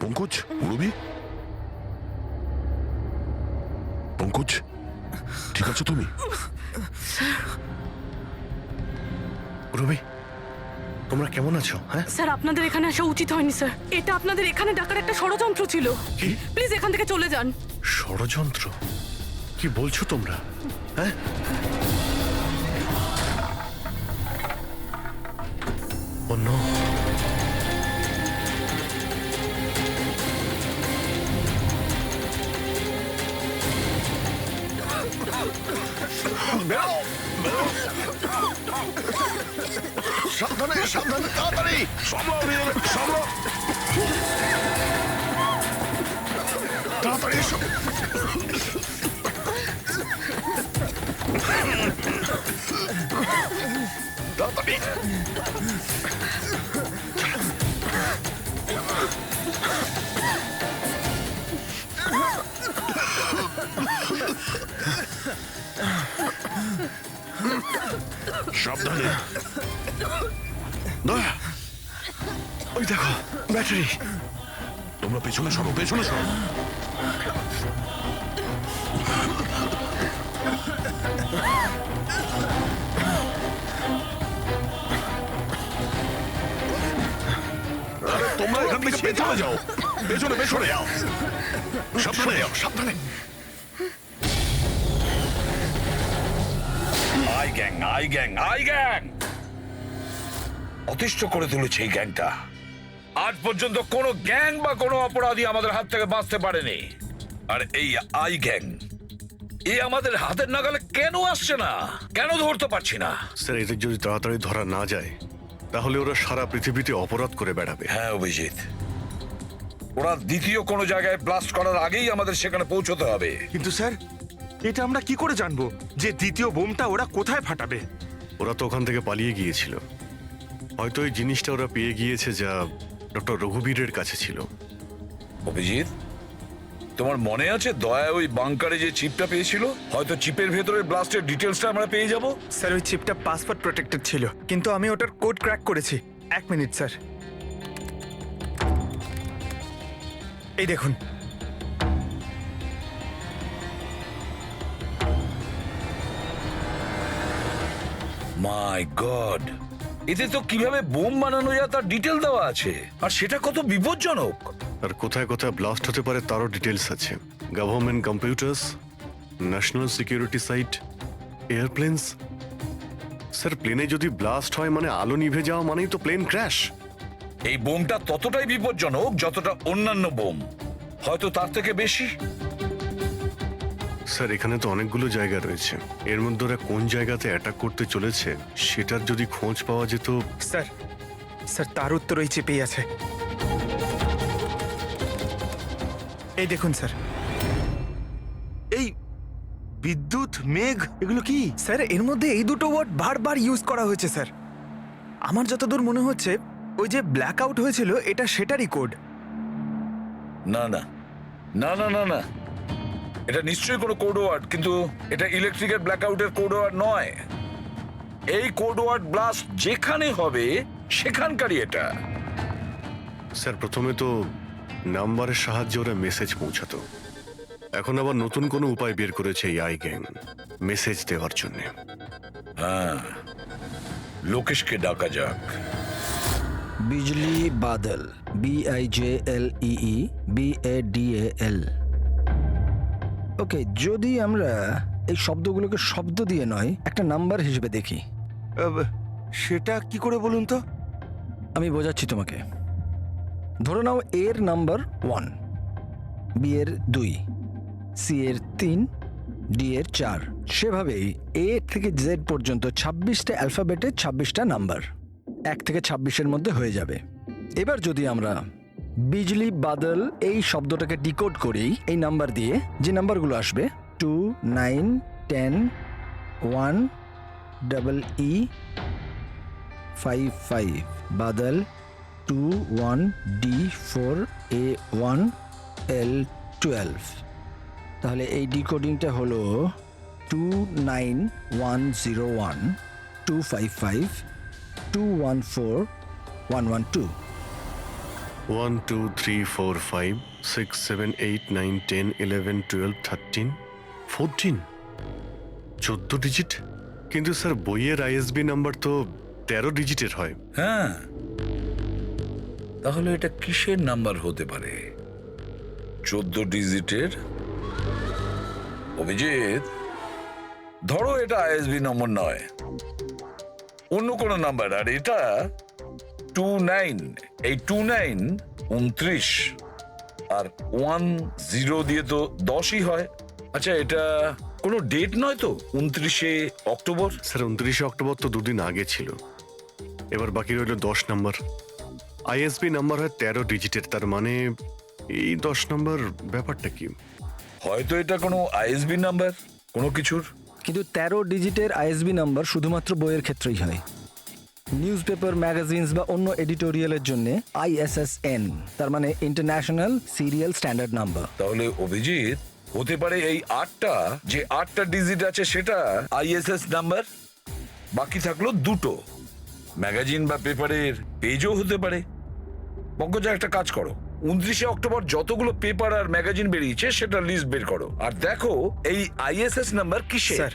পঙ্কজ, রবি, পঙ্কজ, ঠিক আছো তুমি? রবি, তোমরা কেমন আছো? হ্যাঁ স্যার, আপনাদের এখানে আসা উচিত হয়নি স্যার। এটা আপনাদের এখানে ডাকার একটা ষড়যন্ত্র ছিল। কি? প্লিজ এখান থেকে চলে যান। ষড়যন্ত্র? কি বলছো তোমরা? হ্যাঁ, অন্য সাবধানে, সাবধানে, তাড়াতাড়ি সামলাও, সামলাও, তাড়াতাড়ি এসো। তাড়াতাড়ি। সাবধানে। দয়া, ওই দেখো ব্যাটারি। তোমরা পেছনে সরো, পেছনে সরো। তোমরা এখান থেকে পেছনে যাও, পেছনে পেছনে যাও, সাবধানে যাও, সাবধানে। I gang, I gang, I gang অতিষ্ঠ করে তুলেছে এই গ্যাংটা। আজ পর্যন্ত কোনো গ্যাং বা কোনো অপরাধী আমাদের হাত থেকে বাঁচতে পারেনি। আর এই আই গ্যাং, এ আমাদের হাতের নাগালে কেন আসছে না? কেন ধরতে পারছি না? স্যার, এদের যদি তাড়াতাড়ি ধরা না যায় তাহলে ওরা সারা পৃথিবীতে অপরাধ করে বেড়াবে। হ্যাঁ অভিজিৎ, ওরা দ্বিতীয় কোনো জায়গায় ব্লাস্ট করার আগেই আমাদের সেখানে পৌঁছতে হবে। কিন্তু স্যার, এটা আমরা কি করে জানবো যে দ্বিতীয় বোমটা ওরা কোথায় ফাটাবে? ওরা তো ওখান থেকে পালিয়ে গিয়েছিল। হয়তো এই জিনিসটা ওরা পেয়ে গিয়েছে যা ডক্টর রঘুবীরের কাছে ছিল। অভিজিৎ, তোমার মনে আছে দয়া ওই বাংকারে যে চিপটা পেয়েছিল? হয়তো চিপের ভেতরে ব্লাস্টের ডিটেলসটা আমরা পেয়ে যাব। স্যার, ওই চিপটা পাসওয়ার্ড প্রোটেক্টেড ছিল, কিন্তু আমি ওটার কোড ক্র্যাক করেছি। 1 মিনিট স্যার, এই দেখুন। মাই গড, এতে তো কিভাবে বোম বানানো যায় তার ডিটেল দেওয়া আছে, আর সেটা কত বিপজ্জনক। আর কোথায় কোথায় ব্লাস্ট হতে পারে তারও ডিটেলস আছে। Government computers, national security site, airplanes. Sir, প্লেনে যদি ব্লাস্ট হয় মানে আলো নিভে যাওয়া মানেই তো প্লেন ক্র্যাশ। এই বোমটা ততটাই বিপজ্জনক যতটা অন্যান্য বোম, হয়তো তার থেকে বেশি। স্যার, এখানে তো অনেকগুলো জায়গা রয়েছে। এর মধ্যে ওরা কোন জায়গাতে অ্যাটাক করতে চলেছে সেটার যদি খোঁজ পাওয়া যেত। স্যার, স্যার তার উত্তর ওই চিপেই আছে। এই দেখুন স্যার। এই বিদ্যুৎ, মেঘ, এগুলো কি? স্যার, এর মধ্যে এই দুটো ওয়ার্ড বারবার ইউজ করা হয়েছে স্যার। আমার যতদূর মনে হচ্ছে ওই যে ব্ল্যাক আউট হয়েছিল এটা সেটারই কোড। না না না না না না, এটা নিশ্চয়ই কোনো কোড ওয়ার্ড, কিন্তু এটা ইলেকট্রিকের ব্ল্যাকআউটের কোড ওয়ার্ড নয়। এই কোড ওয়ার্ড ব্লাস্ট যেখানে হবে সেখানকারই এটা। স্যার, প্রথমে তো নাম্বারের সাহায্যে ওরা মেসেজ পৌঁছাতো। এখন আবার নতুন কোনো উপায় বের করেছে এই আই গ্যাং মেসেজ দেওয়ার জন্য। হ্যাঁ, লোকেশকে ডাকা যাক। বিজলি বাদল, BIJLEE BADAL। ওকে, যদি আমরা এই শব্দগুলোকে শব্দ দিয়ে নয় একটা নাম্বার হিসেবে দেখি। সেটা কি করে বলুন তো? আমি বোঝাচ্ছি তোমাকে। ধরে নাও এর নাম্বার 1, বি এর 2, সি এর 3, ডি এর 4। সেভাবেই এ থেকে জেড পর্যন্ত 26টা অ্যালফাবেটে 26টা নাম্বার 1 থেকে 26-এর মধ্যে হয়ে যাবে। এবার যদি আমরা বিজলি বাদল এই শব্দটাকে ডিকোড করি এই নাম্বার দিয়ে, যে নাম্বারগুলো আসবে 2, 9, 10, 1, EE 5, 5, বাদল 2, 1, D4, A1, L12। তাহলে এই ডিকোডিংটা হলো 29101 255 214 112। 1 2 3 4 5 6 7 8 9 10 11 12 13 14 14 ডিজিট। কিন্তু স্যার বইয়ের আইএসবি নাম্বার তো 13 ডিজিটের হয়। হ্যাঁ, তাহলে এটা কিসের নাম্বার হতে পারে? 14 ডিজিটের? অভিজিৎ, ধরো এটা আইএসবি নম্বর নয়, অন্য কোনো নাম্বার। আর এটা 29, এই 29 29 আর 10 দিয়ে তো 10ই হয়। আচ্ছা, এটা কোনো ডেট নয় তো? 29শে অক্টোবর? স্যার 29শে অক্টোবর তো দুদিন আগে ছিল। এবার বাকি রইল 10 নাম্বার। আইএসবি নাম্বার হয় 13 ডিজিটের, তার মানে এই 10 নাম্বার ব্যাপারটা কি? হয়তো এটা কোনো আইএসবি নাম্বার কোনো কিছুর। কিন্তু 13 ডিজিটের আইএসবি নাম্বার শুধুমাত্র বইয়ের ক্ষেত্রেই হয়। নিউজ পেপার, ম্যাগাজিনস বা অন্য এডিটোরিয়ালের জন্য ISSN, তার মানে ইন্টারন্যাশনাল সিরিয়াল স্ট্যান্ডার্ড নাম্বার। তাহলে অভিজিৎ, হতে পারে এই 8টা ডিজিট আছে সেটা আইএসএস নাম্বার, বাকি থাকলো 2টো। ম্যাগাজিন বা পেপারের পেজও হতে পারে। পঙ্কজা, একটা কাজ করো, 29শে অক্টোবর যতগুলো পেপার আর ম্যাগাজিন বেরিয়েছে সেটা লিস্ট বের করো, আর দেখো এই আইএসএস নাম্বার কিসের। স্যার,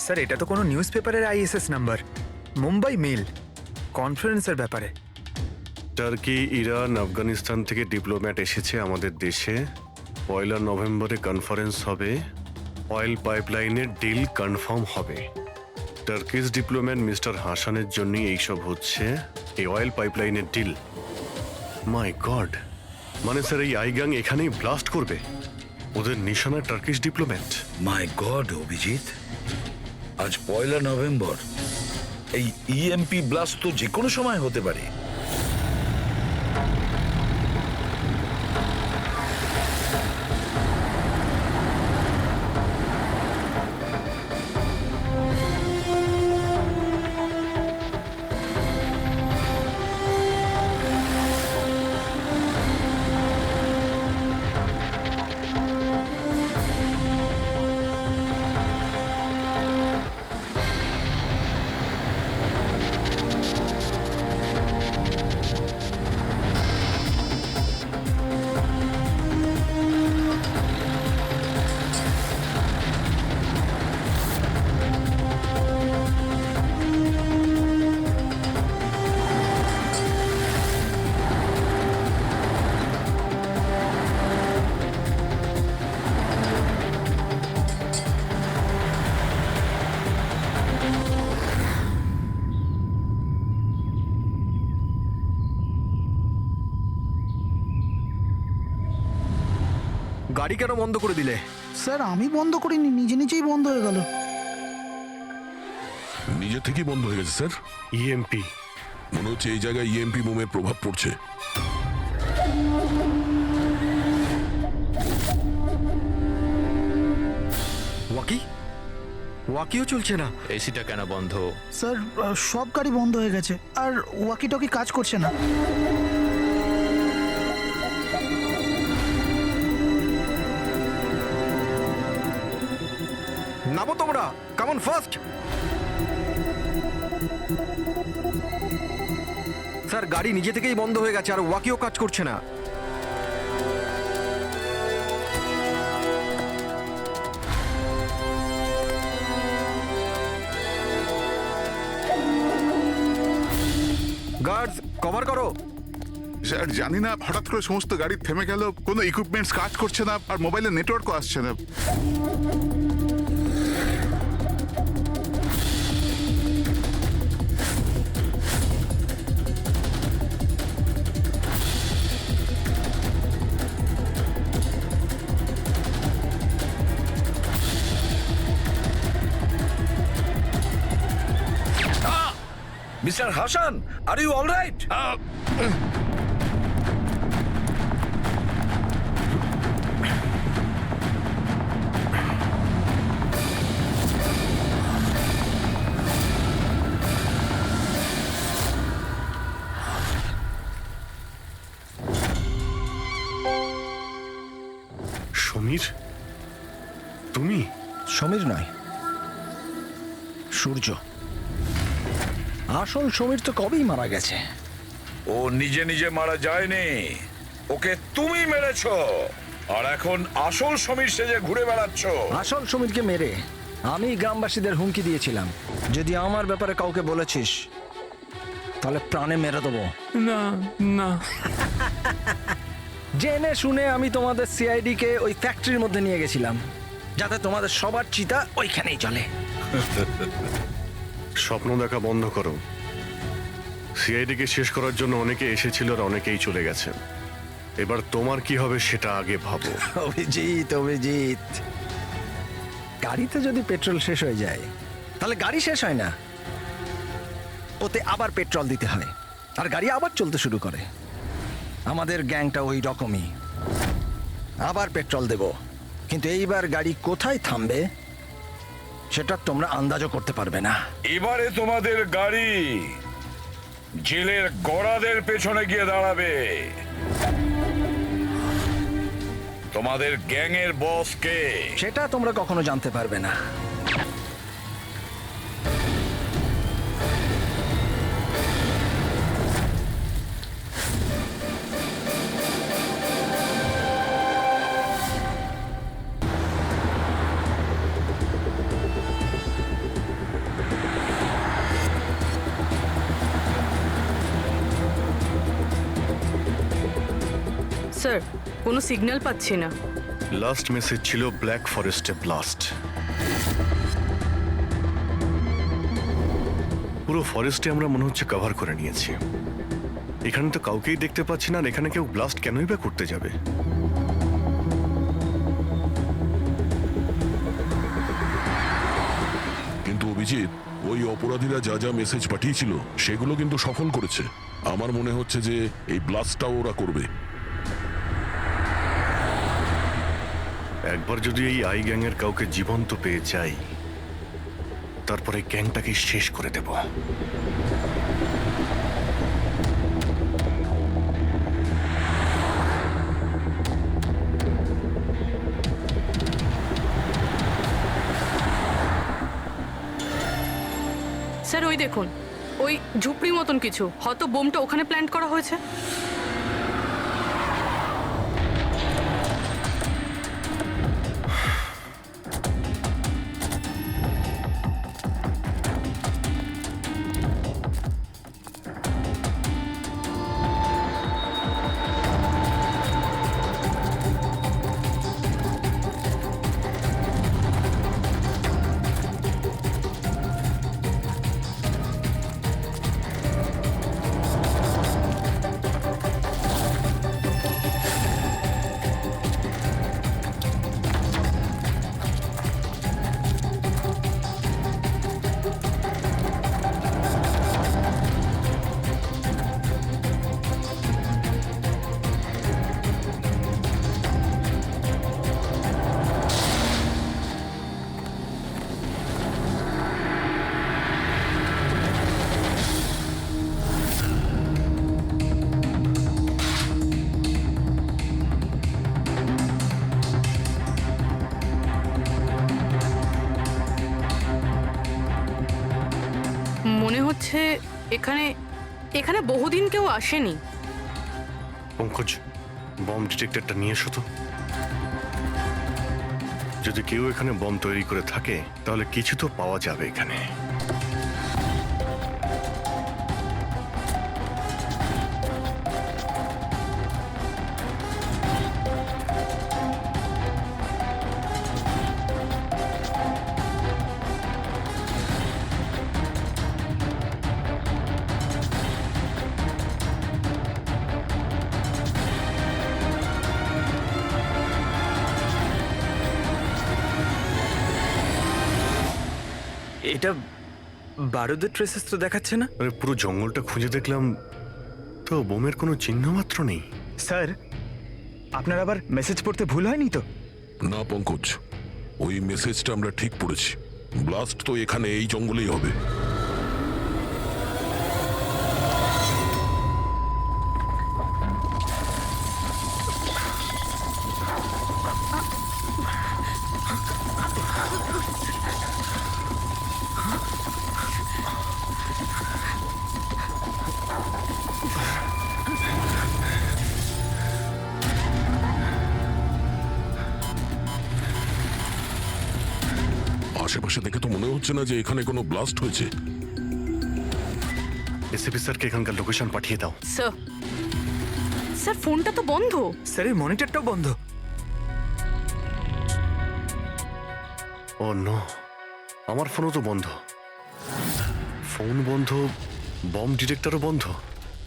স্যার এটা তো কোনো নিউজ পেপারের আইএসএস নাম্বার। মুম্বাই মেল কনফারেন্সের ব্যাপারে। টার্কি, ইরান, আফগানিস্তান থেকে ডিপ্লোম্যাট এসেছে আমাদের দেশে। 1 নভেম্বরে কনফারেন্স হবে, অয়েল পাইপলাইনের ডিল কনফার্ম হবে। টার্কিশ ডিপ্লোম্যাট মিস্টার হাসানের জন্যই এইসব হচ্ছে, এই অয়েল পাইপলাইনের ডিল। মাই গড, মানে স্যার এই আইগাং এখানেই ব্লাস্ট করবে? ওদের নিশানা টার্কিশ ডিপ্লোম্যাট। মাই গড অভিজিৎ, আজ 1 নভেম্বর। এই ইএমপি ব্লাস্ট তো যে কোনো সময় হতে পারে। গাড়ি কেন বন্ধ করে দিলে? স্যার আমি বন্ধ করিনি, নিজে নিজেই বন্ধ হয়ে গেল। নিজে থেকেই বন্ধ হয়ে গেছে স্যার। ইএমপি মনে হচ্ছে এই জায়গায় ইএমপি বোমের প্রভাব পড়ছে। ওয়াকিও চলছে না। এসিটা কেন বন্ধ? স্যার সব গাড়ি বন্ধ হয়ে গেছে, আর ওয়াকি টকি কাজ করছে না। নামো তোমরা, কামন ফার্স্ট। স্যার গাড়ি নিজে থেকেই বন্ধ হয়ে গেছে আর ওয়াকিও কাজ করছে না। গার্ডস কভার করো। স্যার জানি না, হঠাৎ করে সমস্ত গাড়ি থেমে গেল, কোনো ইকুইপমেন্টস কাজ করছে না, আর মোবাইলে নেটওয়ার্কও আসছে না। Mister Hasan, are you all right? Samir, তুমি? সমীর নয়, সূর্য। আসল সমীর তো কবেই মারা গেছে। ও নিজে নিজে মারা যায়নি, ওকে তুমি মেরেছো, আর এখন আসল সমীর সেজে ঘুরে বেড়াচ্ছ। আসল সমীরকে মেরে আমি গ্রামবাসীদের হুমকি দিয়েছিলাম, যদি আমার ব্যাপারে কাউকে বলেছিস তাহলে প্রাণে মেরে দেবো। না না, জেনে শুনে আমি তোমাদের সিআইডি কে ওই ফ্যাক্টরির মধ্যে নিয়ে গেছিলাম, যাতে তোমাদের সবার চিতা ওইখানেই চলে। স্বপ্ন দেখা বন্ধ করো। সিআইডি কে শেষ করার জন্য অনেকে এসেছিল আর অনেকেই চলে গেছে। এবার তোমার কি হবে সেটা আগে ভাবো। অভিজিৎ, অভিজিৎ, গাড়িতে যদি পেট্রোল শেষ হয়ে যায় তাহলে গাড়ি শেষ হয় না, ওতে আবার পেট্রোল দিতে হয় আর গাড়ি আবার চলতে শুরু করে। আমাদের গ্যাংটা ওই রকমই, আবার পেট্রোল দেব, কিন্তু এইবার গাড়ি কোথায় থামবে সেটা তোমরা আন্দাজও করতে পারবে না। এবারে তোমাদের গাড়ি জেলের গড়াদের পেছনে গিয়ে দাঁড়াবে। তোমাদের গ্যাংয়ের বস কে সেটা তোমরা কখনো জানতে পারবে না। স্যার কোনো সিগন্যাল পাচ্ছি না। লাস্ট মেসেজ ছিল ব্ল্যাক ফরেস্টে ব্লাস্ট। পুরো ফরেস্টে আমরা মনে হচ্ছে কভার করে নিয়েছি। এখানে তো কাউকেই দেখতে পাচ্ছি না, আর এখানে কেউ ব্লাস্ট কেনই বা করতে যাবে? কিন্তু অভিজিৎ, ওই অপরাধীরা যা যা মেসেজ পাঠিয়েছিল সেগুলো কিন্তু সফল করেছে। আমার মনে হচ্ছে যে এই ব্লাস্টটাও ওরা করবে। একবার যদি এই আই গ্যাংয়ের কাউকে জীবন্ত পেয়ে যাই, তারপরে গ্যাংটাকে শেষ করে দেব। স্যার ওই দেখুন, ওই ঝুপড়ি মতন কিছু, হয়তো বোমটা ওখানে প্ল্যান্ট করা হয়েছে। মনে হচ্ছে এখানে এখানে বহুদিন কেউ আসেনি। পঙ্কজ, বম ডিটেক্টরটা নিয়ে এসো তো। যদি কেউ এখানে বম তৈরি করে থাকে তাহলে কিছু তো পাওয়া যাবে এখানে। এটা বারুদের ট্রেসেস তো দেখাচ্ছে না। আরে পুরো জঙ্গলটা খুঁজে দেখলাম, তো বোমের কোনো চিহ্ন মাত্র নেই। স্যার, আপনার আবার মেসেজ পড়তে ভুল হয়নি তো? না পঙ্কজ, ওই মেসেজটা আমরা ঠিক পড়েছি। ব্লাস্ট তো এখানে এই জঙ্গলেই হবে। আশেপাশে দেখে তো মনে হচ্ছে না যে এখানে কোনো ব্লাস্ট হয়েছে। এসিপি স্যারকে এখানকার লোকেশন পাঠিয়ে দাও। স্যার স্যার ফোনটা তো বন্ধ। স্যার এই মনিটরটাও বন্ধ। ও নো, আমার ফোনও তো বন্ধ। ফোন বন্ধ, বম ডিটেক্টরও বন্ধ।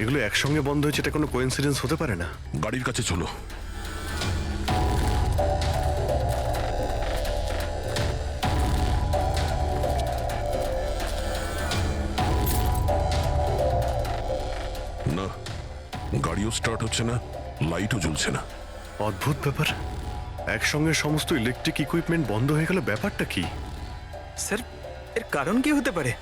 এগুলো একসঙ্গে বন্ধ হয়েছে, এটা কোনো কোইন্সিডেন্স হতে পারে না। গাড়ির কাছে চলো। না, গাড়িও স্টার্ট হচ্ছে না, লাইটও জ্বলছে না। অদ্ভুত ব্যাপার, একসঙ্গে সমস্ত ইলেকট্রিক ইকুইপমেন্ট বন্ধ হয়ে গেল, ব্যাপারটা কি? স্যার এর কারণ কি হতে পারে?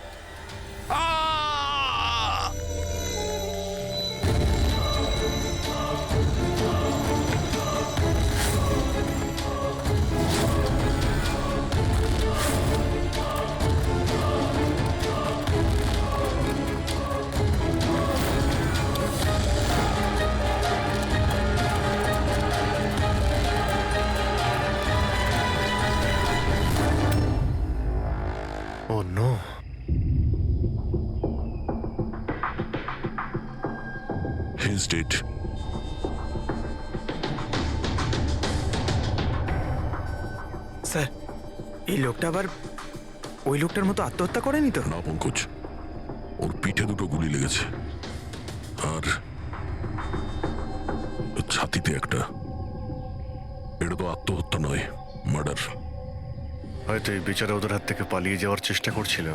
ও নো, He's dead. স্যার এই লোকটা আবার ওই লোকটার মতো আত্মহত্যা করেনি তো? না পঙ্কজ, ওর পিঠে দুটো গুলি লেগেছে আর ছাতিতে একটা। এটা তো আত্মহত্যা নয়, মার্ডার। হয়তো এই বেচারা ওদের হাত থেকে পালিয়ে যাওয়ার চেষ্টা করছিল।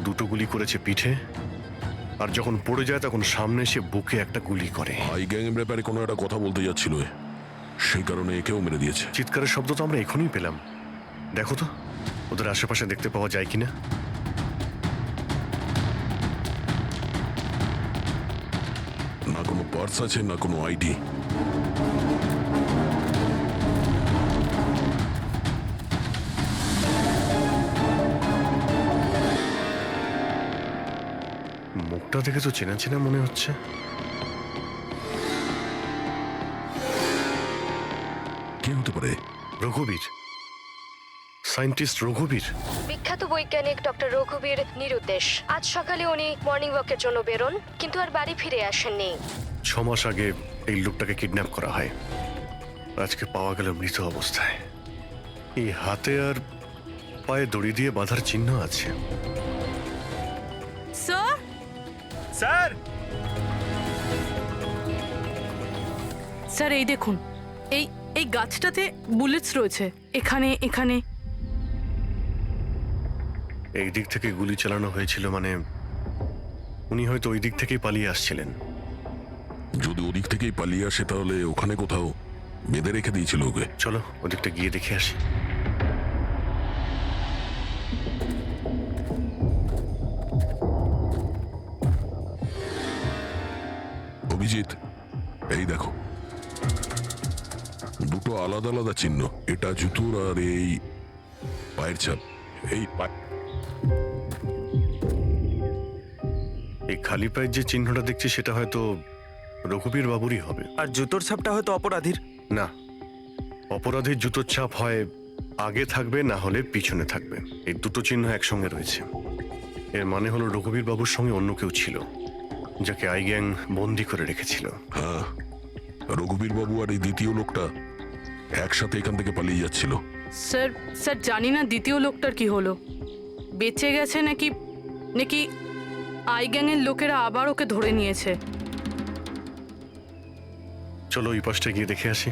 দুটো গুলি করেছে পিঠে, আর যখন পড়ে যায় তখন সামনে এসে বুকে একটা গুলি করে। আই গ্যাং এর ব্যাপারে কোনো একটা কথা বলতে যাচ্ছিল, সেই কারণে একেও মেরে দিয়েছে। চিৎকারের শব্দ তো আমরা এখনই পেলাম। দেখো তো ওদের আশেপাশে দেখতে পাওয়া যায় কিনা। না কোনো পার্স আছে, না কোনো আইডি। মুখটা দেখে তো চেনা চেনা মনে হচ্ছে। কে হতে পারে? রঘুবীর, সায়েন্টিস্ট রঘুবীর। বিখ্যাত বৈজ্ঞানিক ডক্টর রঘুবীর নিরুদ্দেশ। আজ সকালে উনি মর্নিং ওয়াকের জন্য বেরোন, কিন্তু আর বাড়ি ফিরে আসেননি। 6 মাস আগে এই লোকটাকে কিডন্যাপ করা হয়, আজকে পাওয়া গেল মৃত অবস্থায়। এই হাতে আর পায়ে দড়ি দিয়ে বাঁধার চিহ্ন আছে। স্যার স্যার স্যার এই দেখুন, এই এই গাছটাতে বুলেটস রয়েছে, এখানে এখানে। এই দিক থেকে গুলি চালানো হয়েছিল, মানে উনি হয়তো ওই দিক থেকেই পালিয়ে আসছিলেন। যদি ওদিক থেকেই পালিয়ে আসে তাহলে ওখানে কোথাও বেঁধে রেখে দিয়েছিল ওকে। চলো ওদিকটা গিয়ে দেখে আসি। অভিজিৎ, এই দেখো, দুটো আলাদা আলাদা চিহ্ন। এটা জুতোর আর এই পায়ের ছাপ। এই এই খালি পায়ের যে চিহ্নটা দেখছি সেটা হয়তো রঘুবীর বাবুরই হবে। আর জুতোর ছাপটা হয়তো অপরাধীর। না, অপরাধীর জুতোর ছাপ হয় আগে থাকবে, না হলে পিছনে থাকবে। এই দুটো চিহ্ন একসঙ্গে রয়েছে। এর মানে হলো রঘুবীর বাবুর সঙ্গে অন্য কেউ ছিল, যাকে আই গ্যাং বন্দি করে রেখেছিল। হ্যাঁ, রঘুবীর বাবু আর এই দ্বিতীয় লোকটা একসাথে এখান থেকে পালিয়ে যাচ্ছিল। স্যার স্যার জানি না দ্বিতীয় লোকটার কি হলো, বেঁচে গেছে নাকি নাকি আই গ্যাংয়ের লোকেরা আবার ওকে ধরে নিয়েছে। চলো ওই পাশটা গিয়ে দেখে আসি,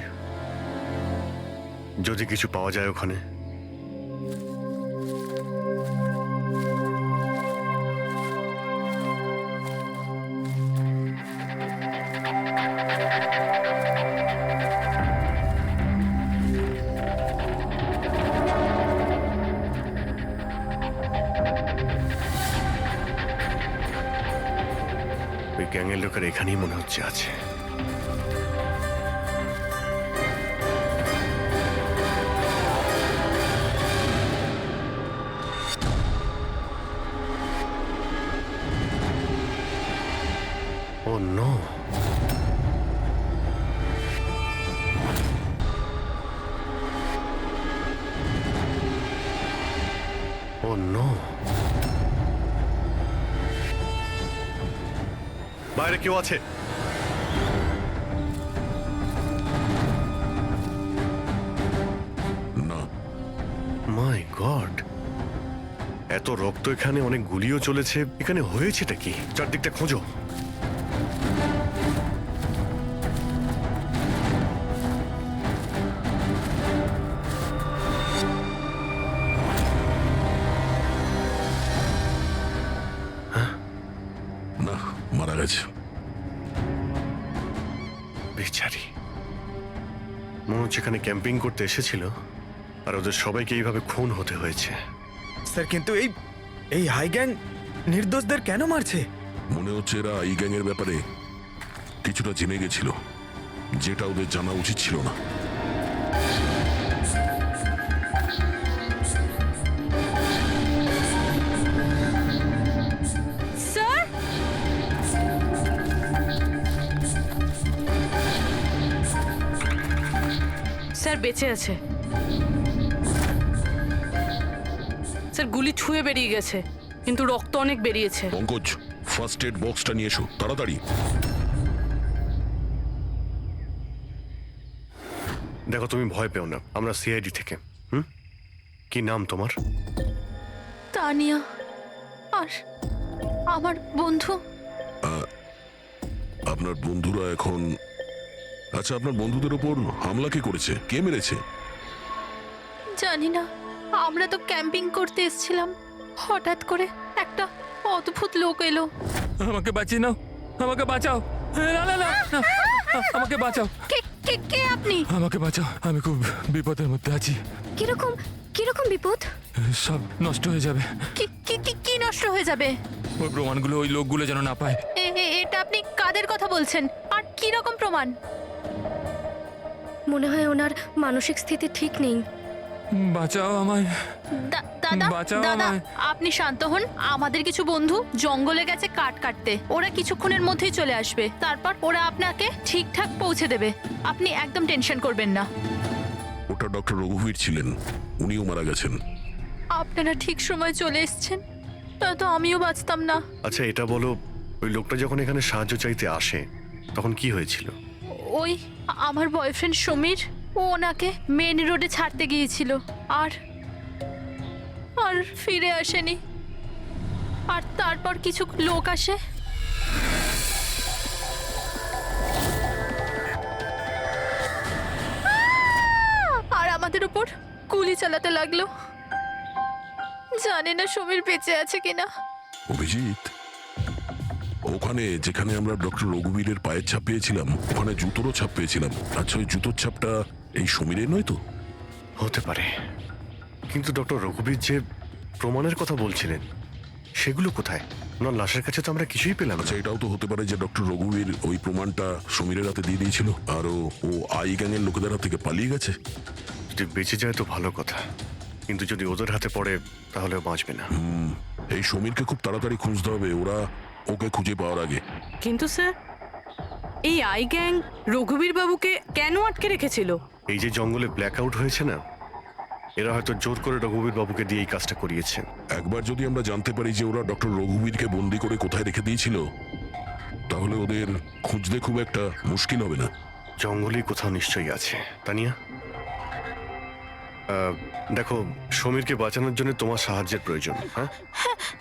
যদি কিছু পাওয়া যায় ওখানে। ওই গ্যাংয়ের লোকের এখানেই মনে হচ্ছে আছে। Oh no! বাইরে কেউ আছে? না, মাই গড, এত রক্ত এখানে, অনেক গুলিও চলেছে। এখানে হয়েছেটা কি? চারদিকটা খোঁজো। না, মারা গেছে। বেচারি, মনে হচ্ছে এখানে ক্যাম্পিং করতে এসেছিল আর ওদের সবাইকে এইভাবে খুন হতে হয়েছে। স্যার কিন্তু এই হাই গ্যাং নির্দোষদের কেন মারছে? মনে হচ্ছে এরা এই গ্যাংয়ের ব্যাপারে কিছুটা জেনে গেছিল, যেটা ওদের জানা উচিত ছিল না। স্যার, স্যার বেঁচে আছে। স্যার গুলি ছুঁয়ে বেরিয়ে গেছে, কিন্তু রক্ত অনেক বেরিয়েছে। পঙ্কজ, ফার্স্ট এড বক্সটা নিয়ে এসো তাড়াতাড়ি। দেখো, তুমি ভয় পেও না, আমরা সিআইডি থেকে। কি নাম তোমার? তানিয়া, আর আমার বন্ধু। আপনার বন্ধুরা এখন... আচ্ছা, আপনার বন্ধুদের ওপর হামলা কে করেছে? কে মেরেছে? জানি না, আমরা তো ক্যাম্পিং করতে এসেছিলাম, হঠাৎ করে একটা অদ্ভুত লোক এলো। আমাকে বাঁচিয়ে নাও, আমাকে বাঁচাও। না না না না, আমাকে বাঁচাও। কে কে কে আপনি? আমাকে বাঁচাও, আমি খুব বিপদের মধ্যে আছি। কিরকম কিরকম বিপদ? সব নষ্ট হয়ে যাবে। কি কি কি কি নষ্ট হয়ে যাবে? ওই প্রমাণগুলো ওই লোকগুলো যেন না পায়। এটা আপনি কাদের কথা বলছেন, আর কি রকম প্রমাণ? মনে হয় ওনার মানসিক স্থিতি ঠিক নেই। বাঁচাও আমায়, দাদা বাঁচাও দাদা, আমায়। আপনি শান্ত হন। আমাদের কিছু বন্ধু জঙ্গলে গেছে কাঠ কাটতে, ওরা কিছুক্ষণের মধ্যেই চলে আসবে, তারপর ওরা আপনাকে ঠিকঠাক পৌঁছে দেবে। আপনি একদম টেনশন করবেন না। ওটা ডক্টর রঘুবীর ছিলেন, উনিও মারা গেছেন। আপনারা ঠিক সময় চলে এসেছেন, তো আমিও বাঁচতাম না। আচ্ছা এটা বলো, ওই লোকটা যখন এখানে সাহায্য চাইতে আসে তখন কি হয়েছিল? ওই আমার বয়ফ্রেন্ড সমীর, ও ওনাকে মেন রোডে ছাড়তে গিয়েছিল, আর আর ফিরে আসেনি। আর তারপর কিছু লোক আসে, আর আমাদের উপর গুলি চালাতে লাগলো। জানি না সমীর বেঁচে আছে কিনা। অভিজিৎ, ওখানে যেখানে আমরা ডক্টর রঘুবীরের পায়ের ছাপ পেয়েছিলাম, ওখানে জুতোরও ছাপ পেয়েছিলাম। আচ্ছা, ওই জুতোর ছাপটা এই সমীরের নয় তো? হতে পারে, কিন্তু ডক্টর রঘুবীর যে প্রমাণের কথা বলছিলেন সেগুলো কোথায়? ওনার লাশের কাছে তো আমরা কিছুই পেলাম না। আচ্ছা, এটাও তো হতে পারে যে ডক্টর রঘুবীর ওই প্রমাণটা সমীরের হাতে দিয়ে দিয়েছিল, আর ও আই গ্যাংয়ের লোকেদের হাত থেকে পালিয়ে গেছে। যদি বেঁচে যায় তো ভালো কথা, কিন্তু যদি ওদের হাতে পড়ে তাহলে ও বাঁচবে না। এই সমীরকে খুব তাড়াতাড়ি খুঁজতে হবে, ওরা ওকে খুঁজে পাওয়ার আগে। কিন্তু স্যার, এই আই গ্যাং রঘুবীর বাবুকে কেন আটকে রেখেছিল? এই যে জঙ্গলে ব্ল্যাক আউট হয়েছে না, এরা হয়তো জোর করে রঘুবীর বাবুকে দিয়ে এই কাজটা করিয়েছে। একবার যদি আমরা জানতে পারি যে ওরা ডক্টর রঘুবীরকে বন্দি করে কোথায় রেখে দিয়েছিল, তাহলে ওদের খুঁজতে খুব একটা মুশকিল হবে না। জঙ্গলেই কোথাও নিশ্চয়ই আছে। তানিয়া, দেখো, সমীরকে বাঁচানোর জন্য তোমার সাহায্যের প্রয়োজন। হ্যাঁ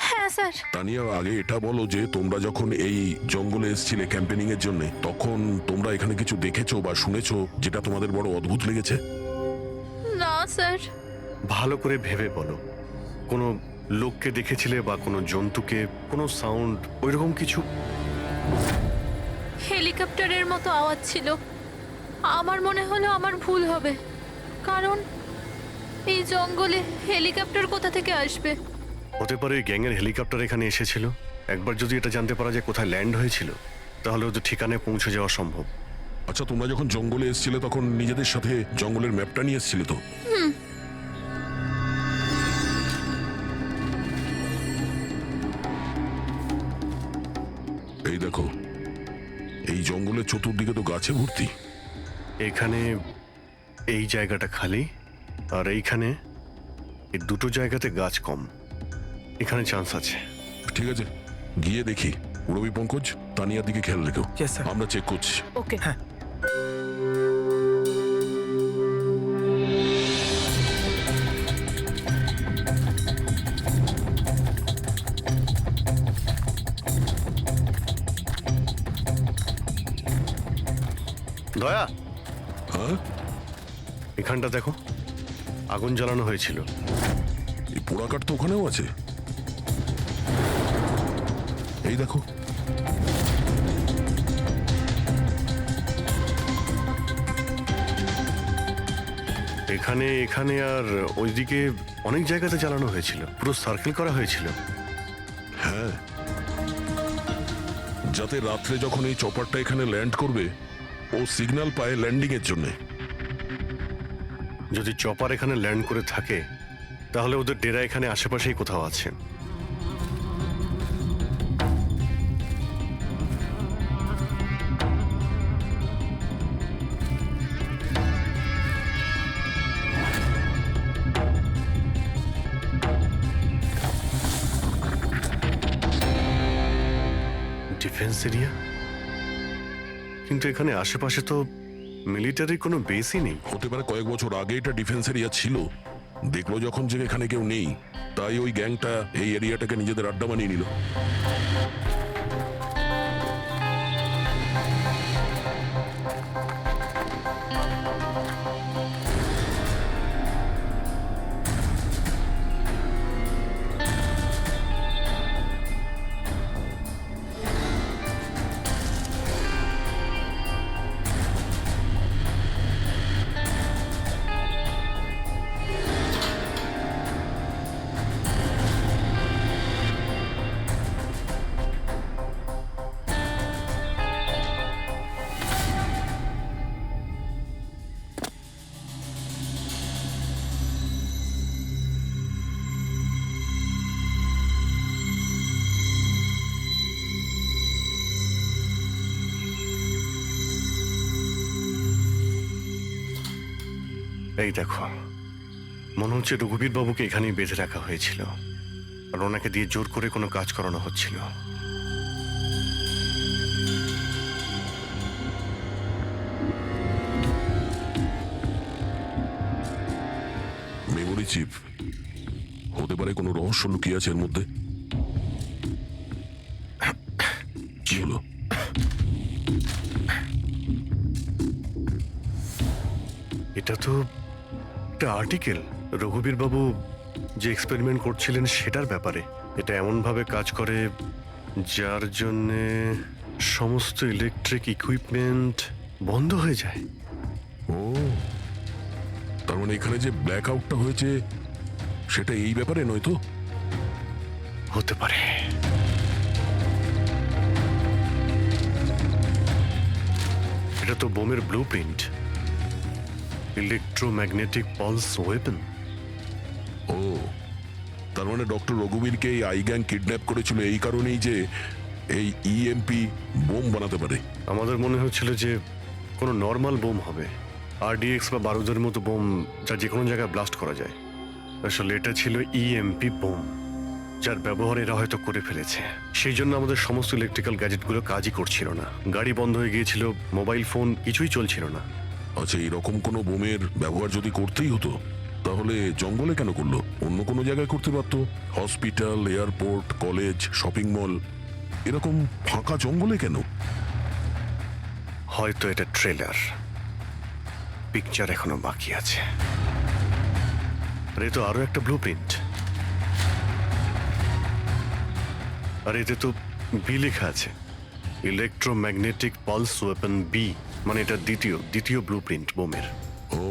হ্যাঁ স্যার। তানিয়া, আগে এটা বলো যে তোমরা যখন এই জঙ্গলে এসেছিলে ক্যাম্পেনিং এর জন্য, তখন তোমরা এখানে কিছু দেখেছো বা শুনেছো যেটা তোমাদের বড় অদ্ভুত লেগেছে? না স্যার। ভালো করে ভেবে বলো, কোনো লোককে দেখেছিলে বা কোনো জন্তুকে, কোনো সাউন্ড, ওইরকম কিছু? হেলিকপ্টারের মতো আওয়াজ ছিল। আমার মনে হলো আমার ভুল হবে, কারণ এই জঙ্গলে হেলিকপ্টার কোথা থেকে আসবে? হতে পারে গ্যাংয়ের হেলিকপ্টার এখানে এসেছিল। একবার যদি এটা জানতে পারা যায় কোথায় ল্যান্ড হয়েছিল, তাহলে ওদের ঠিকানায় পৌঁছে যাওয়া সম্ভব। আচ্ছা, তোমরা যখন জঙ্গলে এসেছিলে তখন নিজেদের সাথে জঙ্গলের ম্যাপটা নিয়ে এসেছিলে তো? এই দেখো, এই জঙ্গলের চতুর্দিকে তো গাছে ভর্তি। এখানে এই জায়গাটা খালি, আর এইখানে এই দুটো জায়গাতে গাছ কম। এখানে চান্স আছে। ঠিক আছে, গিয়ে দেখি। রবি পঙ্কজ তানিয়ার দিকে খেয়াল রেখো। Yes, sir. আমরা চেক করছি। ওকে দয়া, হ্যাঁ, এখানটা দেখো, আগুন জ্বালানো হয়েছিল। এই পোড়াকাঠ তো ওখানেও আছে। এই দেখো, এখানে এখানে আর ওইদিকে অনেক জায়গাতে জ্বালানো হয়েছিল, পুরো সার্কেল করা হয়েছিল। হ্যাঁ, যাতে রাত্রে যখন এই চপারটা এখানে ল্যান্ড করবে ও সিগন্যাল পায় ল্যান্ডিং এর জন্য। যদি চপার এখানে ল্যান্ড করে থাকে তাহলে ওদের ডেরা এখানে আশেপাশেই কোথাও আছে। ডিফেন্স এরিয়া, কিন্তু এখানে আশেপাশে তো মিলিটারি কোনো বেসই নেই। হতে পারে কয়েক বছর আগে এটা ডিফেন্স এরিয়া ছিল, দেখলো যখন যে এখানে কেউ নেই, তাই ওই গ্যাংটা এই এরিয়াটাকে নিজেদের আড্ডা বানিয়ে নিল। এই দেখো, মনে হচ্ছে রঘুবীর বাবুকে এখানেই বেঁধে রাখা হয়েছিল আর ওনাকে দিয়ে জোর করে কোনো কাজ করানো হচ্ছিল। মেমোরি চিপ হতে পারে, কোনো রহস্য লুকিয়ে আছে এর মধ্যে। কি হলো? এটা তো একটা আর্টিকেল, রঘুবীর বাবু যে এক্সপেরিমেন্ট করছিলেন সেটার ব্যাপারে। এটা এমনভাবে কাজ করে যার জন্যে সমস্ত ইলেকট্রিক ইকুইপমেন্ট বন্ধ হয়ে যায়। ও, তার মানে এখানে যে ব্ল্যাক আউটটা হয়েছে সেটা এই ব্যাপারে নয় তো? হতে পারে। এটা তো বোমের blueprint, electromagnetic pulse weapon. ও, তার মানে ডক্টর রঘুবীরকে এই আই গ্যাং কিডন্যাপ করেছিল এই কারণেই যে এই ইএমপি বোম বানাতে পারে। আমাদের মনে হচ্ছিল যে কোনো নর্মাল বোম হবে, আরডিএক্স বা বারুদের মতো বোম যা যে কোনো জায়গায় ব্লাস্ট করা যায়। আসলে এটা ছিল ইএমপি বোম, যার ব্যবহার এরা হয়তো করে ফেলেছে। সেই জন্য আমাদের সমস্ত ইলেকট্রিক্যাল গ্যাজেটগুলো কাজই করছিল না, গাড়ি বন্ধ হয়ে গিয়েছিল, মোবাইল ফোন কিছুই চলছিল না। আচ্ছা, এরকম কোনো বোমের ব্যবহার যদি করতেই হতো তাহলে জঙ্গলে কেন করলো? অন্য কোনো জায়গায় করতে পারতো, hospital, airport, college, shopping mall, এরকম ফাঁকা জঙ্গলে কেন? হয়তো এটা ট্রেলার, পিকচার এখনো বাকি আছে। আর এ তো আরো একটা ব্লু প্রিন্ট, আর এতে তো বি লেখা আছে, ইলেকট্রোম্যাগনেটিক পালস ওয়েপন বি, মানে এটা দ্বিতীয় ব্লু প্রিন্ট বোমের। ও,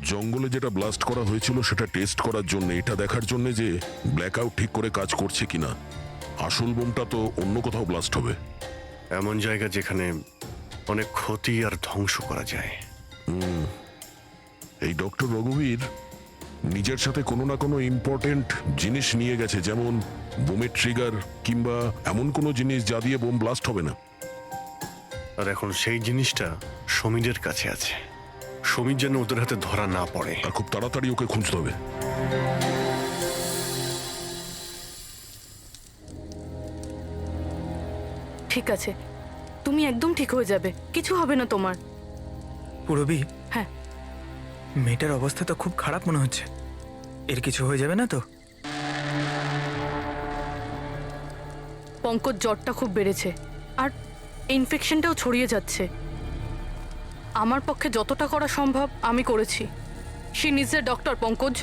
জঙ্গলে যেটা ব্লাস্ট করা হয়েছিল সেটা টেস্ট করার জন্য, এটা দেখার জন্য যে ব্ল্যাক আউট ঠিক করে কাজ করছে কিনা। আসল বোমটা তো অন্য কোথাও ব্লাস্ট হবে, এমন জায়গা যেখানে অনেক ক্ষতি আর ধ্বংস করা যায়। এই ডক্টর রঘুবীর নিজের সাথে কোনো না কোনো ইম্পর্টেন্ট জিনিস নিয়ে গেছে, যেমন বোমের ট্রিগার কিংবা এমন কোনো জিনিস যা দিয়ে বোম ব্লাস্ট হবে না। আর এখন সেই জিনিসটা সমীরের কাছে আছে। সমীর যেন ওদের হাতে ধরা না পড়ে, আর খুব তাড়াতাড়ি ওকে খুঁজতে হবে। ঠিক আছে, তুমি একদম ঠিক হয়ে যাবে, কিছু হবে না তোমার। পুরবি, হ্যাঁ। মেয়েটার অবস্থা তো খুব খারাপ মনে হচ্ছে। এর কিছু হয়ে যাবে না তো? পঙ্কজ জ্বরটা খুব বেড়েছে আর ইনফেকশনটাও ছড়িয়ে যাচ্ছে। আমার পক্ষে যতটা করা সম্ভব আমি করেছি। She needs a doctor, Pankaj.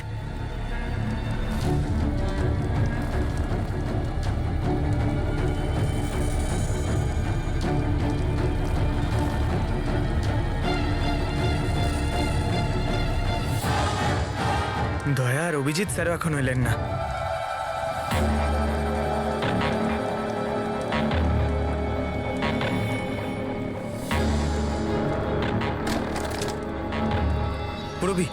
দয়া আর অভিজিৎ স্যারও এখন এলেন না। পুরবি,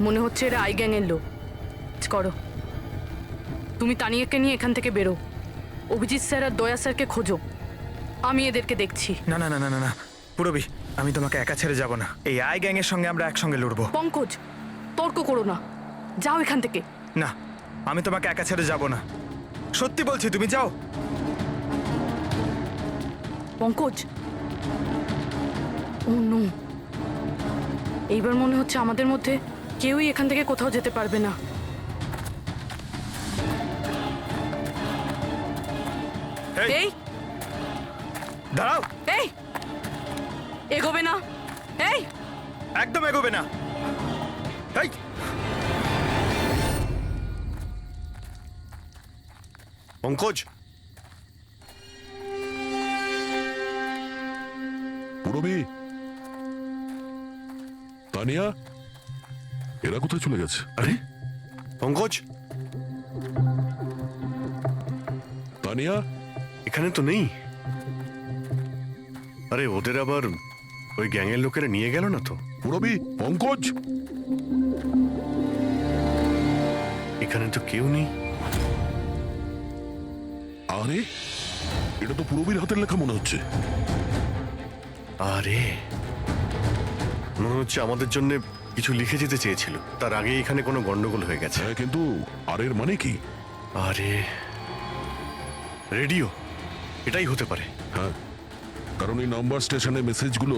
মনে হচ্ছে এরা আই গ্যাংয়ের লোক। করো, তুমি তানিয়াকে নিয়ে এখান থেকে বেরো। অভিজিৎ স্যার আর দয়া স্যারকে খোঁজো, আমি এদেরকে দেখছি। না না না না না না পুরবি, আমি তোমাকে একা ছেড়ে যাব না। এই আই গ্যাংয়ের সঙ্গে আমরা একসঙ্গে লড়বো। পঙ্কজ, তর্ক করো না, যাও এখান থেকে। না, আমি তোমাকে একা ছেড়ে যাব না, সত্যি বলছি, তুমি যাও। পঙ্কজ, ও নো, এইবার মনে হচ্ছে আমাদের মধ্যে কেউই এখান থেকে কোথাও যেতে পারবে না। এই দাঁড়াও, এই এগোবে না, এই একদম এগোবে না। এই পঙ্কজ, পুরবি, তানিয়া, এরা কোথায় চলে গেছে? আরে পঙ্কজ, তানিয়া, এখানে তো নেই। আরে ওদের আবার ওই গ্যাংয়ের লোকেরা নিয়ে গেল না তো? পুরবি, পঙ্কজ, এখানে তো কেউ নেই। আরে এটা তো পুরবির হাতের লেখা মনে হচ্ছে। আরে মনে হচ্ছে আমাদের জন্য কিছু লিখে যেতে চেয়েছিল, তার আগে এখানে কোনো গন্ডগোল হয়ে গেছে। হ্যাঁ, কিন্তু আর এর মানে কি? আরে রেডিও, এটাই হতে পারে। হ্যাঁ, কারণ এই নাম্বার স্টেশনে মেসেজগুলো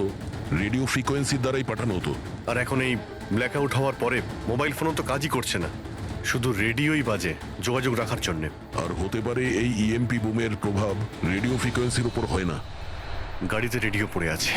রেডিও ফ্রিকোয়েন্সির দ্বারাই পাঠানো হতো। আর এখন এই ব্ল্যাক আউট হওয়ার পরে মোবাইল ফোনও তো কাজই করছে না, শুধু রেডিওই বাজে যোগাযোগ রাখার জন্য। আর হতে পারে এই ইএমপি বুমের প্রভাব রেডিও ফ্রিকোয়েন্সির উপর হয় না। গাড়িতে রেডিও পড়ে আছে।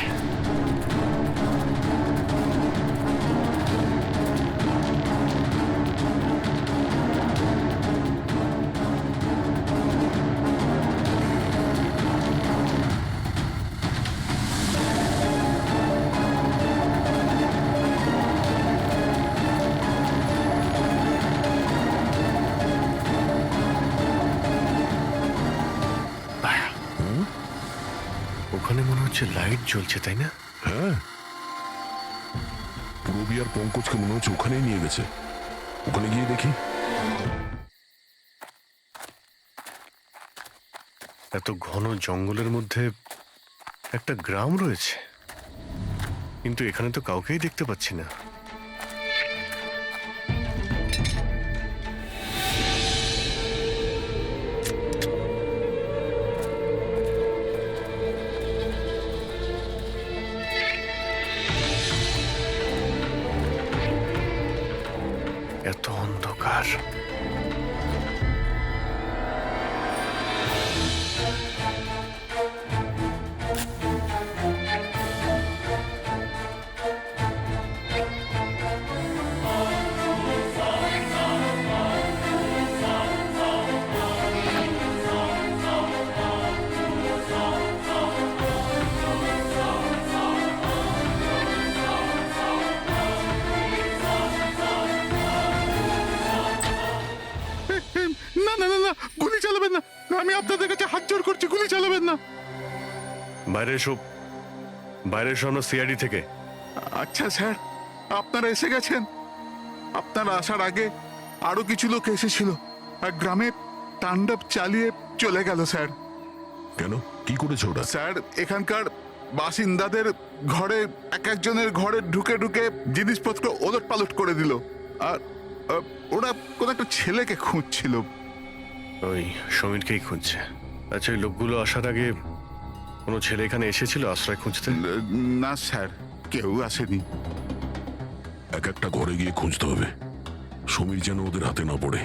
ওখানে মনে হচ্ছে লাইট জ্বলছে, তাই না? হ্যাঁ, পুরবি আর পঙ্কজকে মনে হচ্ছে ওখানেই নিয়ে গেছে। ওখানে গিয়ে দেখি। এত ঘন জঙ্গলের মধ্যে একটা গ্রাম রয়েছে, কিন্তু এখানে তো কাউকেই দেখতে পাচ্ছি না। এত অন্ধকার। না না না না, গুলি চালাবেন না, আমি আপনাদের কাছে হাত জোড় করছি, গুলি চালাবেন না। বাইরে এসো, বাইরে এসো, আমরা সিআইডি থেকে। আচ্ছা স্যার, আপনারা এসে গেছেন। আপনারা আসার আগে আরো কিছু লোক এসেছিল আর গ্রামে তাণ্ডব চালিয়ে চলে গেল স্যার। কেন, কি করেছে ওরা? স্যার, এখানকার বাসিন্দাদের ঘরে এক একজনের ঘরে ঢুকে ঢুকে জিনিসপত্র ওলট পালট করে দিল। আর ওরা কোন একটা ছেলেকে খুঁজছিল। ওই সমীরকেই খুঁজছে। আচ্ছা, ওই লোকগুলো আসার আগে কোনো ছেলে এখানে এসেছিল আশ্রয় খুঁজতে? না স্যার, কেউ আসেনি। এক একটা ঘরে গিয়ে খুঁজতে হবে, সমীর যেন ওদের হাতে না পড়ে।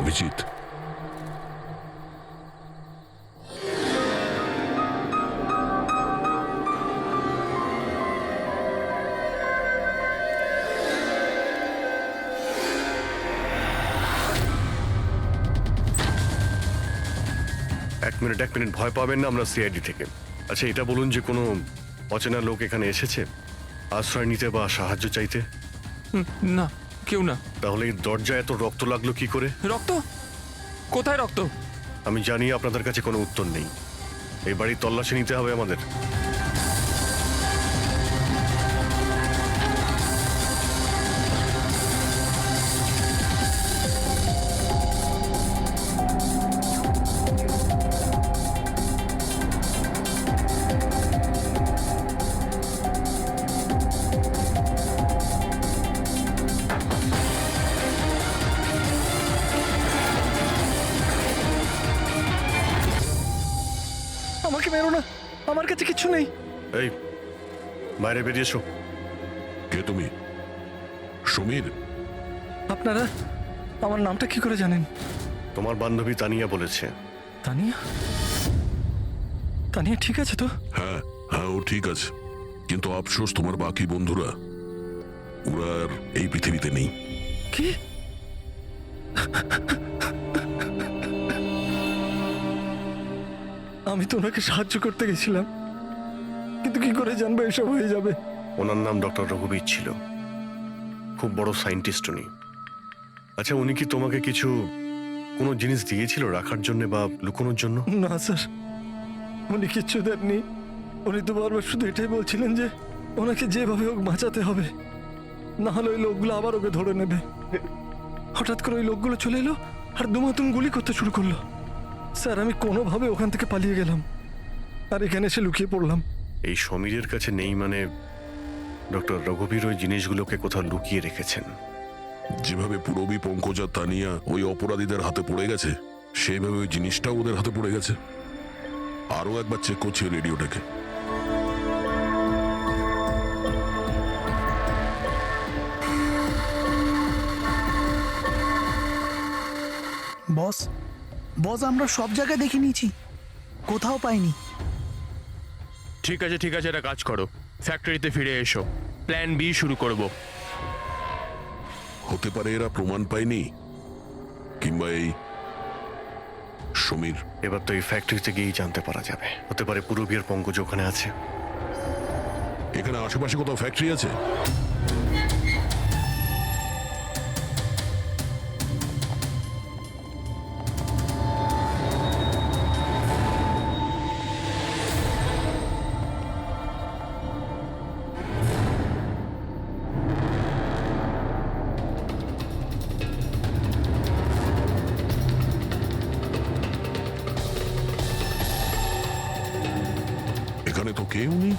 অভিজিৎ, এক মিনিট, ভয় পাবেন না, আমরা সিআইডি থেকে। আচ্ছা, এটা বলুন যে কোনো অচেনা লোক এখানে এসেছে আশ্রয় নিতে বা সাহায্য চাইতে? না, কেউ না। তাহলে এই দরজায় এত রক্ত লাগলো কি করে? রক্ত? কোথায় রক্ত? আমি জানি আপনাদের কাছে কোনো উত্তর নেই। এই বাড়ির তল্লাশি নিতে হবে আমাদের। আমাকে মেরো না, আমার কাছে কিছু নেই। এই, বাইরে বেরিয়ে এসো। কে তুমি? সমীর? আপনারা আমার নামটা কি করে জানেন? তোমার বান্ধবী তানিয়া বলেছে। তানিয়া? তানিয়া ঠিক আছে তো? হ্যাঁ হ্যাঁ, ও ঠিক আছে, কিন্তু আফসোস তোমার বাকি বন্ধুরা ওরা আর এই পৃথিবীতে নেই। কি? আমি তো ওনাকে সাহায্য করতে গেছিলাম, কিন্তু কি করে জানবো এসব হয়ে যাবে? ওনার নাম ডক্টর রঘুবীর ছিল, খুব বড় সায়েন্টিস্ট উনি। আচ্ছা, উনি কি তোমাকে কিছু কোনো জিনিস দিয়েছিল রাখার জন্য বা লুকোনোর জন্য? না স্যার, উনি কিচ্ছু দেননি। উনি তো বারবার শুধু এটাই বলছিলেন যে ওনাকে যেভাবে হোক বাঁচাতে হবে, না হলে ওই লোকগুলো আবার ওকে ধরে নেবে। হঠাৎ করে ওই লোকগুলো চলে এলো আর দুমাতুম গুলি করতে শুরু করলো। স্যার, আমি কোনোভাবে ওখান থেকে পালিয়ে গেলাম আর এখানে এসে লুকিয়ে পড়লাম। এই সমীরের কাছে নেই মানে ডক্টর রঘুবীর ওই জিনিসগুলোকে কোথাও লুকিয়ে রেখেছেন। যেভাবে পুরবী, পঙ্কজ আর তানিয়া ওই অপরাধীদের হাতে পড়ে গেছে, সেইভাবে ওই জিনিসটাও ওদের হাতে পড়ে গেছে। আরো একবার চেক করছি রেডিওটাকে। বস, বস, আমরা সব জায়গায় দেখে নিয়েছি, কোথাও পাইনি। ঠিক আছে, একটা কাজ করো, ফ্যাক্টরিতে ফিরে এসো, প্ল্যান বি শুরু করব। হতে পারে এরা প্রমাণ পায়নি, কিংবা এই সমীর। এবার তো এই ফ্যাক্টরিতে গিয়েই জানতে পারা যাবে। হতে পারে পুরবীর পঙ্কজ ওখানে আছে। এখানে আশেপাশে কোথাও ফ্যাক্টরি আছে? এখানে তো কেউ নেই।